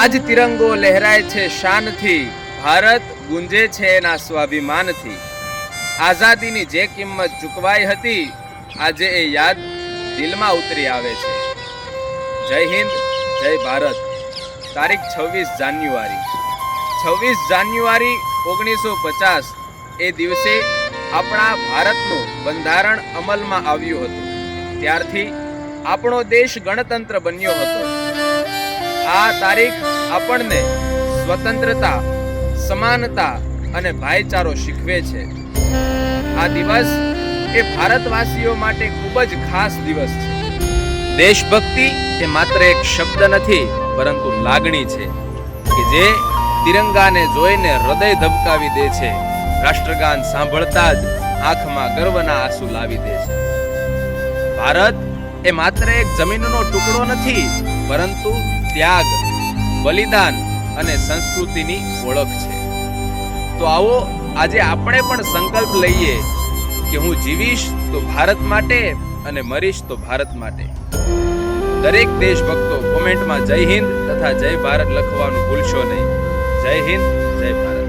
આજ તિરંગો લહેરાય છે શાનથી, ભારત ગુંજે છે એના સ્વાભિમાનથી। આઝાદીની જે કિંમત ચૂકવાઈ હતી, આજે એ યાદ દિલમાં ઉતરી આવે છે। જય હિન્દ, જય ભારત। તારીખ 26 જાન્યુઆરી 1950 એ દિવસે આપણા ભારતનું બંધારણ અમલમાં આવ્યું હતું। ત્યારથી આપણો દેશ ગણતંત્ર બન્યો હતો। આ તારીખ આપણને સ્વતંત્રતા, સમાનતા અને ભાઈચારો શીખવે છે। આ દિવસ એ ભારતવાસીઓ માટે ખૂબ જ ખાસ દિવસ છે। દેશભક્તિ એ માત્ર એક શબ્દ નથી, પરંતુ લાગણી છે કે જે તિરંગાને જોઈને હૃદય ધબકાવી દે છે। રાષ્ટ્રગાન સાંભળતા જ આંખમાં ગર્વના આંસુ લાવી દે છે। ભારત એ માત્ર એક જમીનનો ટુકડો નથી, પરંતુ ત્યાગ, બલિદાન અને સંસ્કૃતિની ઓળખ છે। તો આવો આજે આપણે પણ સંકલ્પ લઈએ કે હું જીવીશ તો ભારત માટે અને મરીશ તો ભારત માટે। દરેક દેશભક્તો કોમેન્ટમાં જય હિન્દ તથા જય ભારત લખવાનું ભૂલશો નહીં। જય હિન્દ, જય ભારત।